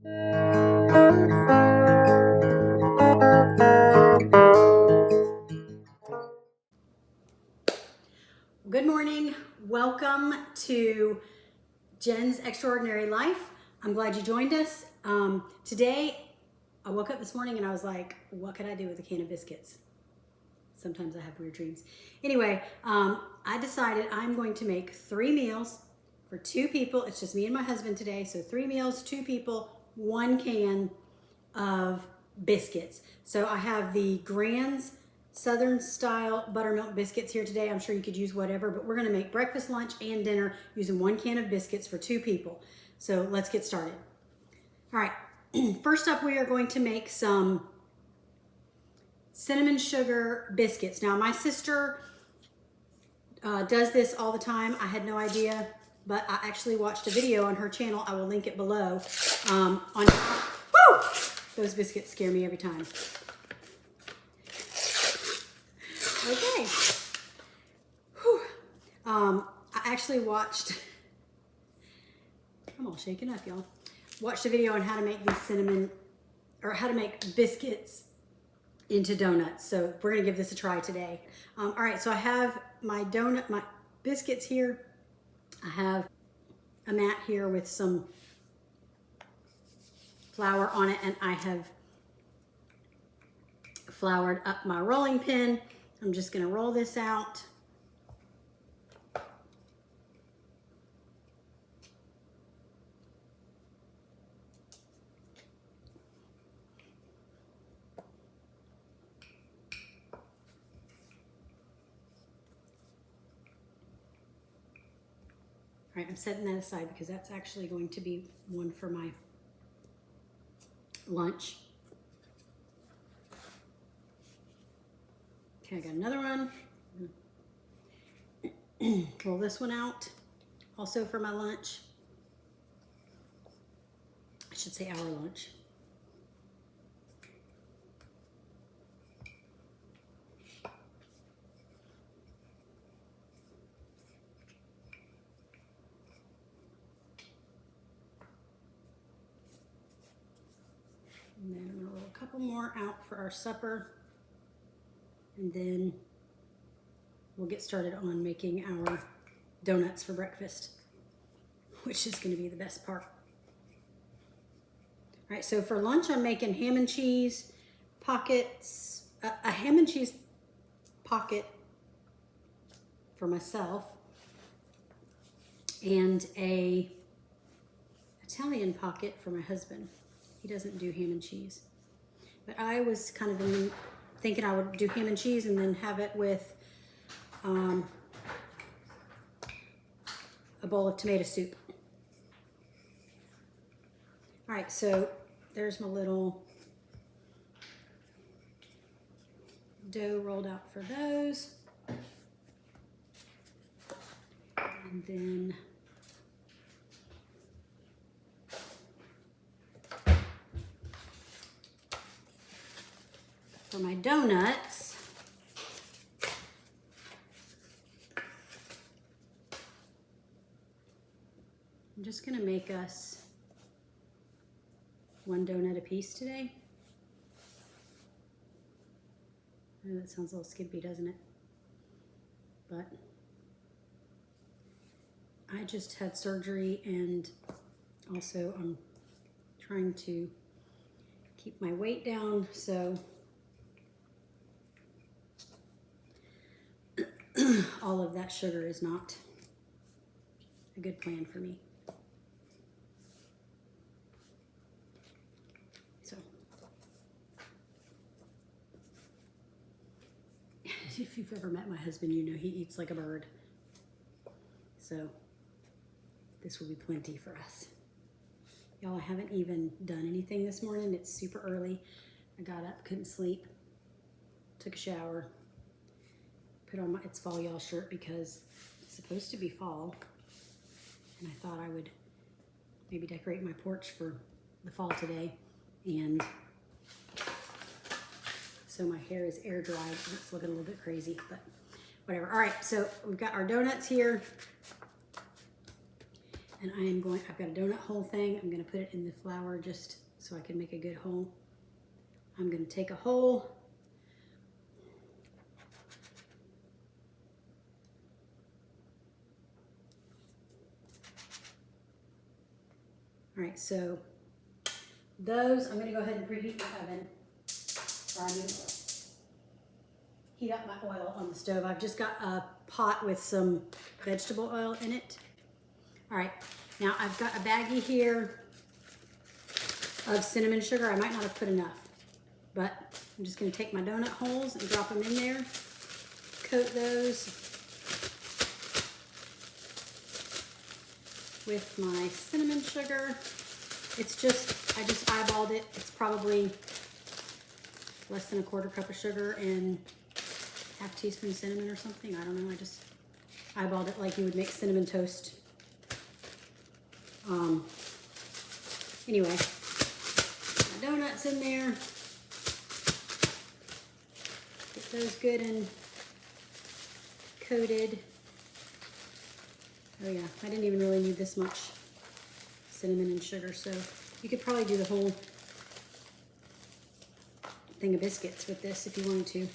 Good morning. Welcome to Jen's Extraordinary Life. I'm glad you joined us. Today, I woke up this morning and I was like, what could I do with a can of biscuits? Sometimes I have weird dreams. Anyway, I decided I'm going to make 3 meals for 2 people. It's just me and my husband today. So 3 meals, 2 people, 1 can of biscuits. So I have the Grand's Southern style buttermilk biscuits here today. I'm sure you could use whatever, but we're gonna make breakfast, lunch, and dinner using 1 can of biscuits for 2 people. So let's get started. All right, first up, we are going to make some cinnamon sugar biscuits. Now, my sister does this all the time. I had no idea, but I actually watched a video on her channel. I will link it below. Woo! Those biscuits scare me every time. Okay. Whew. I actually watched, I'm all shaken up, y'all. Watched a video on how to make these cinnamon, or how to make biscuits into donuts. So we're gonna give this a try today. All right, so I have my biscuits here. I have a mat here with some flour on it, and I have floured up my rolling pin. I'm just gonna roll this out. All right, I'm setting that aside because that's actually going to be one for my lunch. Okay, I got another one. Roll this one out, also for my lunch. I should say our lunch. And then I'm gonna roll a couple more out for our supper. And then we'll get started on making our donuts for breakfast, which is going to be the best part. All right, so for lunch, I'm making ham and cheese pockets, a ham and cheese pocket for myself, and a Italian pocket for my husband. He doesn't do ham and cheese, but I was kind of thinking I would do ham and cheese and then have it with a bowl of tomato soup. All right, so there's my little dough rolled out for those. And then for my donuts, I'm just gonna make us 1 donut a piece today. I know that sounds a little skimpy, doesn't it? But I just had surgery, and also I'm trying to keep my weight down, so all of that sugar is not a good plan for me. So if you've ever met my husband, you know he eats like a bird. So this will be plenty for us. Y'all, I haven't even done anything this morning. It's super early. I got up, couldn't sleep, took a shower, put on my It's Fall Y'all shirt because it's supposed to be fall. And I thought I would maybe decorate my porch for the fall today. And so my hair is air dried. It's looking a little bit crazy, but whatever. All right, so we've got our donuts here. And I've got a donut hole thing. I'm gonna put it in the flour just so I can make a good hole. I'm gonna take a hole. All right, so those, I'm gonna go ahead and preheat my oven. Heat up my oil on the stove. I've just got a pot with some vegetable oil in it. All right, now I've got a baggie here of cinnamon sugar. I might not have put enough, but I'm just gonna take my donut holes and drop them in there, coat those with my cinnamon sugar. It's just, I just eyeballed it. It's probably less than a quarter cup of sugar and half teaspoon cinnamon or something. I don't know, I just eyeballed it like you would make cinnamon toast. Anyway, my donuts in there. Get those good and coated. Oh yeah, I didn't even really need this much cinnamon and sugar, so you could probably do the whole thing of biscuits with this if you wanted to.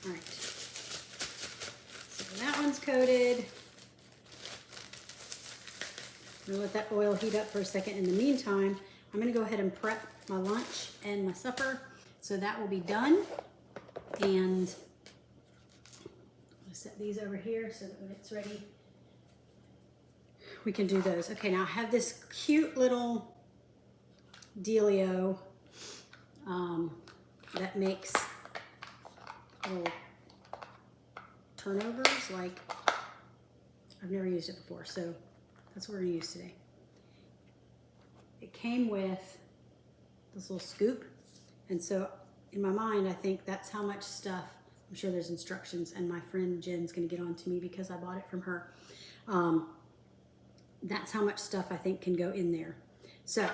All right, so that one's coated. I'm gonna let that oil heat up for a second. In the meantime, I'm gonna go ahead and prep my lunch and my supper. So that will be done. And I'll set these over here so that when it's ready, we can do those. Okay, now I have this cute little dealio that makes little turnovers. Like, I've never used it before, so that's what we're gonna use today. It came with this little scoop, and so in my mind, I think that's how much stuff, I'm sure there's instructions, and my friend Jen's gonna get on to me because I bought it from her. That's how much stuff I think can go in there. So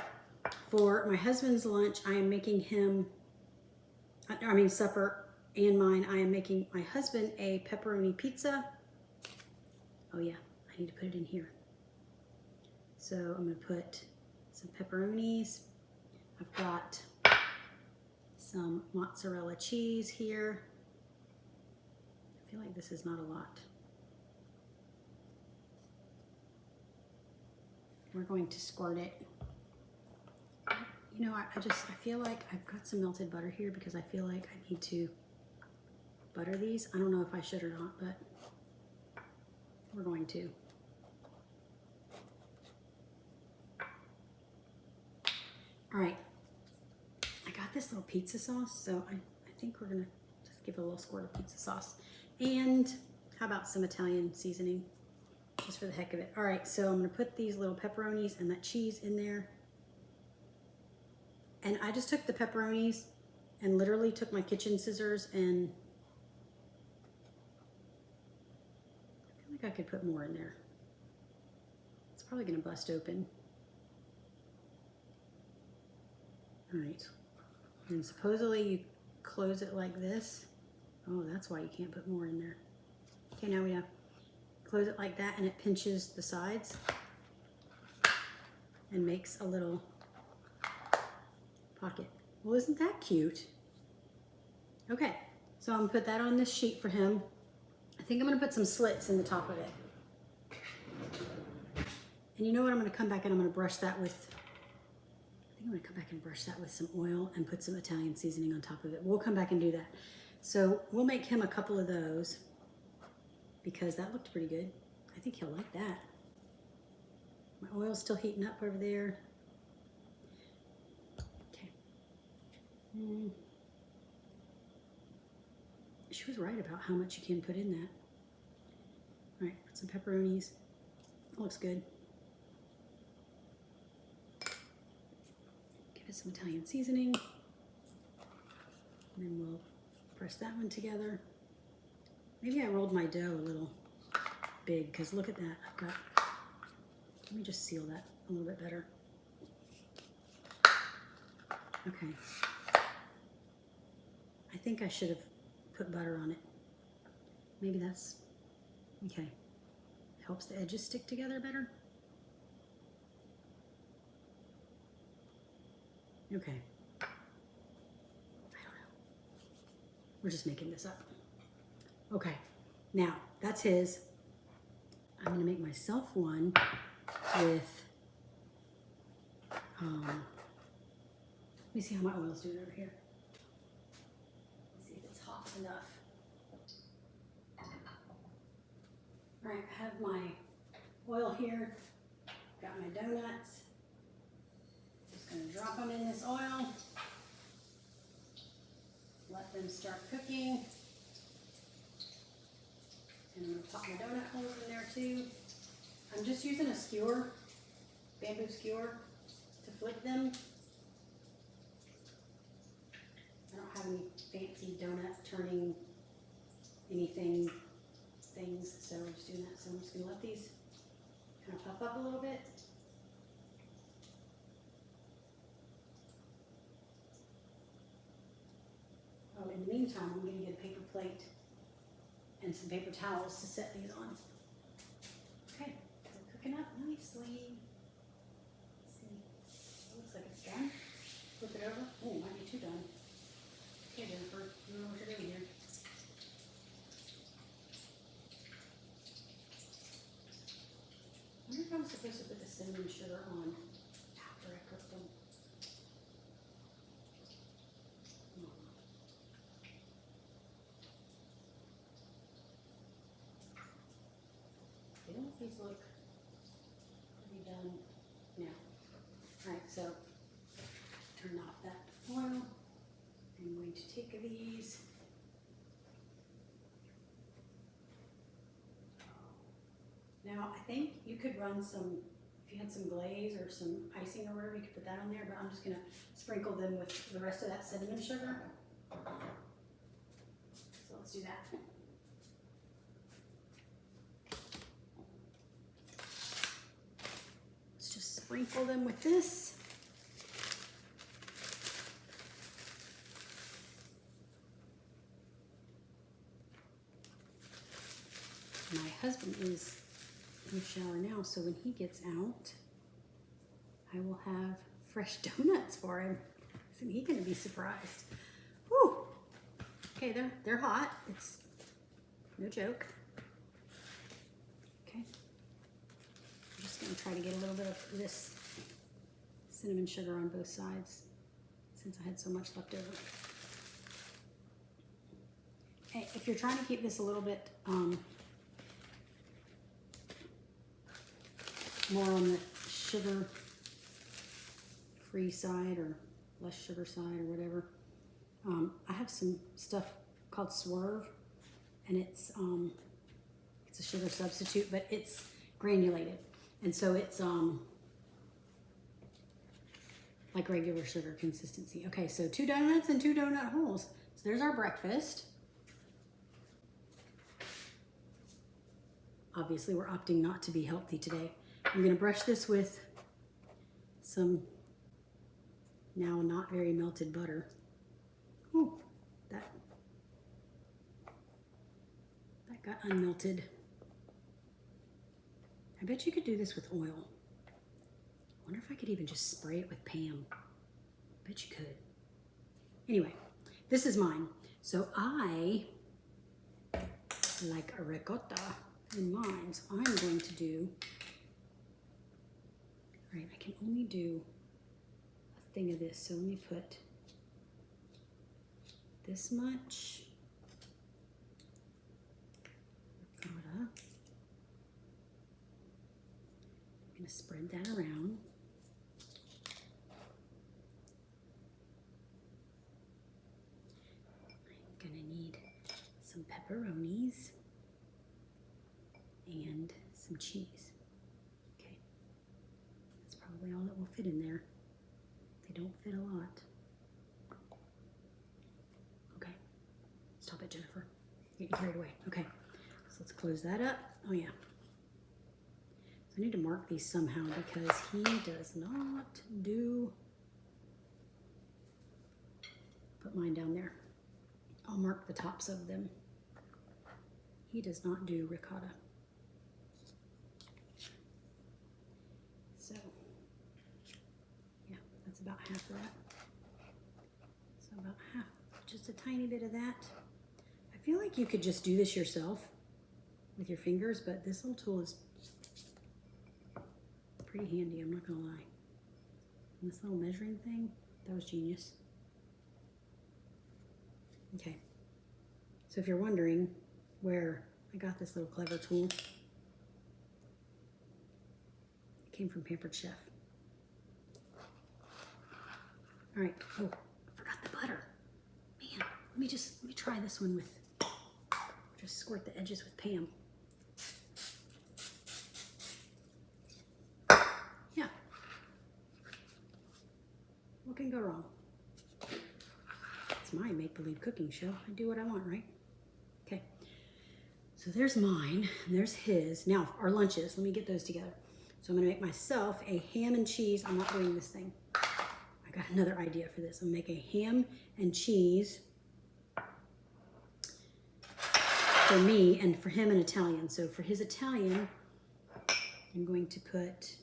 for my husband's lunch, I am making him, supper and mine, I am making my husband a pepperoni pizza. Oh yeah, I need to put it in here. So I'm gonna put some pepperonis. I've got some mozzarella cheese here. I feel like this is not a lot. We're going to squirt it. You know, I feel like I've got some melted butter here because I feel like I need to butter these. I don't know if I should or not, but we're going to. All right, I got this little pizza sauce, so I think we're gonna just give it a little squirt of pizza sauce. And how about some Italian seasoning, just for the heck of it. All right, so I'm gonna put these little pepperonis and that cheese in there. And I just took the pepperonis and literally took my kitchen scissors, and I feel like I could put more in there. It's probably gonna bust open. All right, and supposedly you close it like this. Oh, that's why you can't put more in there. Okay, now we have close it like that, and it pinches the sides and makes a little pocket. Well, isn't that cute? Okay, so I'm gonna put that on this sheet for him. I think I'm gonna put some slits in the top of it. And you know what? I'm gonna come back and I'm gonna brush that with, I'm gonna come back and brush that with some oil and put some Italian seasoning on top of it. We'll come back and do that. So we'll make him a couple of those because that looked pretty good. I think he'll like that. My oil's still heating up over there. Okay. She was right about how much you can put in that. All right, put some pepperonis. That looks good. Some Italian seasoning, and then we'll press that one together. Maybe I rolled my dough a little big because look at that. I've got, let me just seal that a little bit better. Okay. I think I should have put butter on it. Maybe that's, okay. Helps the edges stick together better. Okay. I don't know. We're just making this up. Okay. Now, that's his. I'm going to make myself one with, let me see how my oil's doing over here. Let's see if it's hot enough. All right, I have my oil here. Got my donuts. Just gonna drop them in this oil. Let them start cooking. And I'm gonna pop my donut holes in there too. I'm just using a skewer, bamboo skewer, to flip them. I don't have any fancy donut turning anything things, so I'm just doing that. So I'm just gonna let these kind of puff up a little bit. Oh, in the meantime, I'm gonna get a paper plate and some paper towels to set these on. Okay, so cooking up nicely. Let's see, it looks like it's done. Flip it over. Oh, might be too done. Okay, Jennifer, you know what you're doing here. I wonder if I'm supposed to put the cinnamon sugar on after I cook them. Don't these look pretty done now? Alright, so turn off that oil. I'm going to take these. Now, I think you could run some, if you had some glaze or some icing or whatever, you could put that on there, but I'm just going to sprinkle them with the rest of that cinnamon sugar. So let's do that. Let's just sprinkle them with this. My husband is in the shower now, so when he gets out, I will have fresh donuts for him. Isn't he going to be surprised? Whew. Okay, they're hot. It's no joke. Okay. I'm just going to try to get a little bit of this cinnamon sugar on both sides since I had so much left over. Okay, if you're trying to keep this a little bit more on the sugar-free side or less sugar side or whatever. I have some stuff called Swerve, and it's a sugar substitute, but it's granulated, and so it's like regular sugar consistency. Okay, so 2 donuts and 2 donut holes. So there's our breakfast. Obviously, we're opting not to be healthy today. I'm going to brush this with some now not very melted butter. Ooh, that got unmelted. I bet you could do this with oil. I wonder if I could even just spray it with Pam. I bet you could. Anyway, this is mine. So I like a ricotta in mine. So I'm going to do, all right, I can only do a thing of this. So let me put this much ricotta. I'm going to spread that around. I'm going to need some pepperonis and some cheese. Okay, that's probably all that will fit in there. They don't fit a lot. Okay, stop it, Jennifer. Getting carried away. Okay, so let's close that up. Oh yeah. So I need to mark these somehow because he does not do. Put mine down there. I'll mark the tops of them. He does not do ricotta. So, yeah, that's about half of that. So about half, just a tiny bit of that. I feel like you could just do this yourself with your fingers, but this little tool is pretty handy, I'm not gonna lie. And this little measuring thing, that was genius. Okay, so if you're wondering where I got this little clever tool, it came from Pampered Chef. All right, oh, I forgot the butter. Man, let me try this one with, just squirt the edges with Pam. Yeah. What can go wrong? It's my make-believe cooking show. I do what I want, right? Okay. So there's mine, and there's his. Now, our lunches, let me get those together. So I'm gonna make myself a ham and cheese. I'm not doing this thing. I got another idea for this. I'm gonna make a ham and cheese for me, and for him an Italian. So for his Italian, I'm going to put,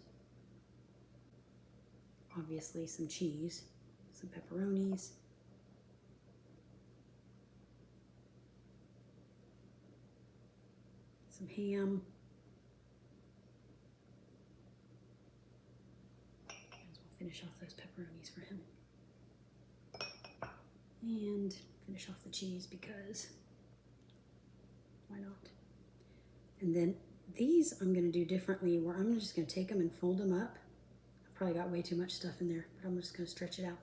obviously, some cheese, some pepperonis, some ham, and we'll finish off those pepperonis for him. And finish off the cheese because why not? And then these I'm gonna do differently, where I'm just gonna take them and fold them up. I've probably got way too much stuff in there, but I'm just gonna stretch it out.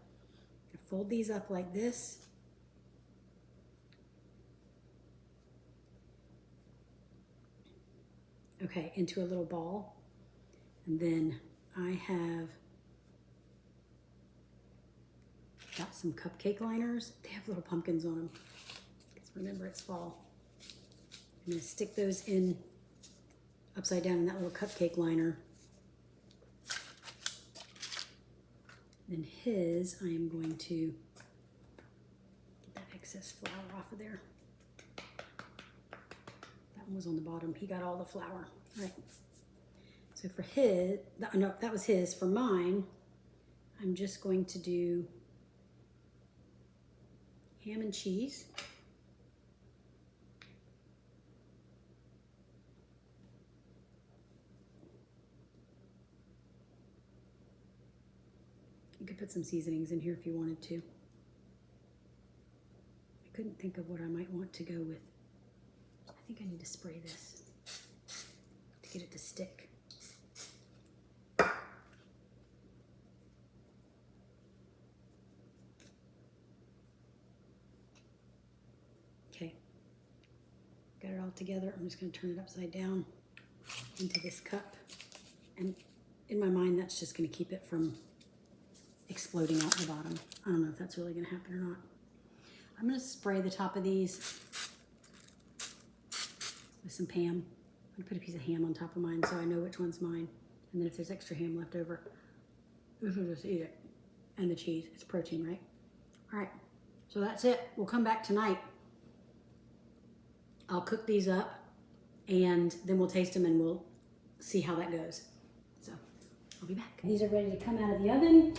I fold these up like this. Okay, into a little ball. And then I have got some cupcake liners. They have little pumpkins on them. Because remember, it's fall. I'm gonna stick those in upside down in that little cupcake liner. Then his, I am going to get that excess flour off of there. That one was on the bottom. He got all the flour. All right. So for his, no, that was his. For mine, I'm just going to do ham and cheese. You could put some seasonings in here if you wanted to. I couldn't think of what I might want to go with. I think I need to spray this to get it to stick. Okay, got it all together. I'm just going to turn it upside down into this cup. And in my mind, that's just going to keep it from exploding out the bottom. I don't know if that's really going to happen or not. I'm going to spray the top of these with some Pam. I'm going to put a piece of ham on top of mine so I know which one's mine. And then if there's extra ham left over, we can just eat it. And the cheese, it's protein, right? All right, so that's it. We'll come back tonight. I'll cook these up and then we'll taste them and we'll see how that goes. So I'll be back. These are ready to come out of the oven.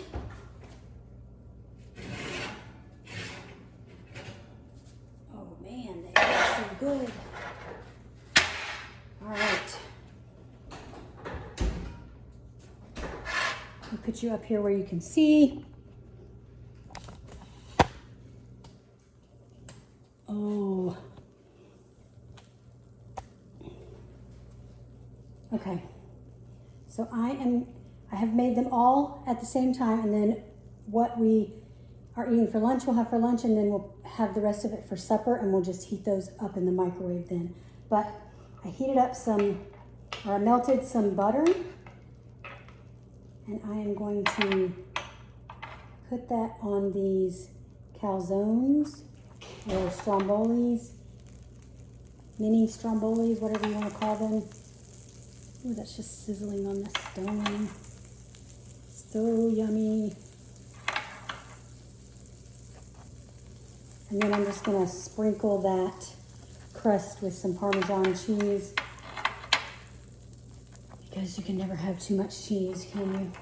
Oh man, they look so good. All right. I'll put you up here where you can see. Oh. Okay. So I have made them all at the same time, and then what we are eating for lunch, we'll have for lunch, and then we'll have the rest of it for supper, and we'll just heat those up in the microwave then. But I heated up I melted some butter, and I am going to put that on these calzones, or strombolis, mini strombolis, whatever you want to call them. Ooh, that's just sizzling on the stone. So yummy. And then I'm just gonna sprinkle that crust with some Parmesan cheese, because you can never have too much cheese, can you?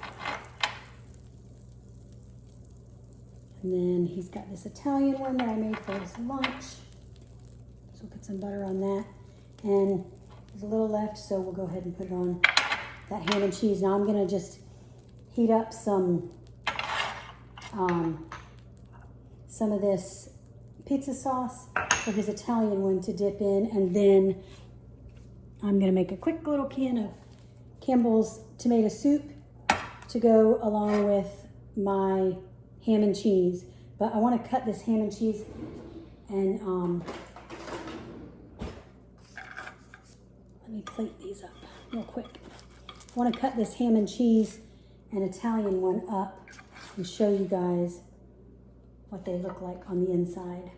And then he's got this Italian one that I made for his lunch. So we'll put some butter on that. And there's a little left, so we'll go ahead and put it on that ham and cheese. Now I'm gonna just heat up some of this pizza sauce for his Italian one to dip in, and then I'm gonna make a quick little can of Campbell's tomato soup to go along with my ham and cheese. But I want to cut this ham and cheese and let me plate these up real quick. I want to cut this ham and cheese and Italian one up and show you guys what they look like on the inside.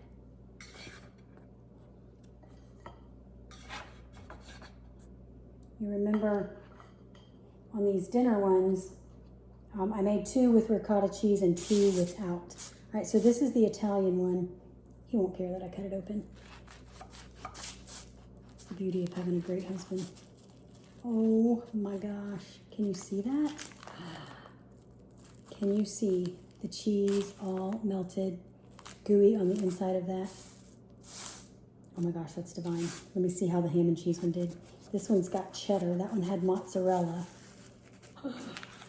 You remember on these dinner ones, I made 2 with ricotta cheese and 2 without. All right, so this is the Italian one. He won't care that I cut it open. It's the beauty of having a great husband. Oh my gosh, can you see that? Can you see the cheese all melted, gooey on the inside of that? Oh my gosh, that's divine. Let me see how the ham and cheese one did. This one's got cheddar. That one had mozzarella.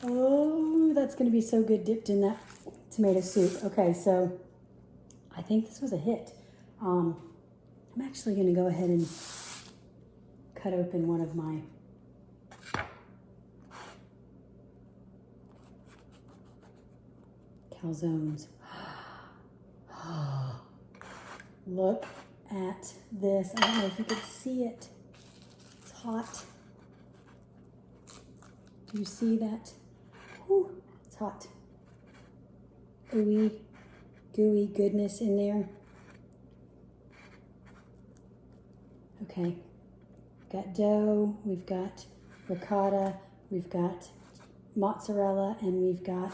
Oh, that's gonna be so good dipped in that tomato soup. Okay, so I think this was a hit. I'm actually gonna go ahead and cut open one of my calzones. Look at this. I don't know if you can see it. It's hot. Do you see that? Whew, it's hot. Ooey, gooey goodness in there. Okay, we've got dough, we've got ricotta, we've got mozzarella, and we've got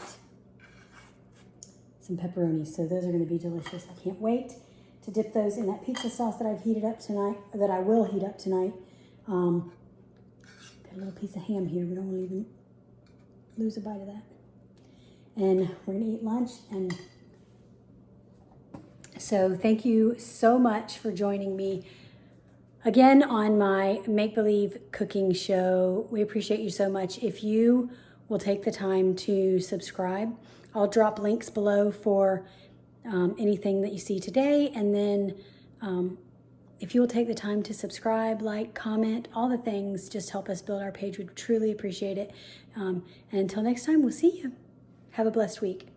some pepperoni. So those are gonna be delicious. I can't wait to dip those in that pizza sauce that I've heated up tonight, or that I will heat up tonight. Got a little piece of ham here. We don't want to even lose a bite of that. And we're gonna eat lunch. And so thank you so much for joining me again on my Make Believe cooking show. We appreciate you so much. If you will take the time to subscribe, I'll drop links below for anything that you see today. And then if you will take the time to subscribe, like, comment, all the things, just help us build our page. We'd truly appreciate it. And until next time, we'll see you. Have a blessed week.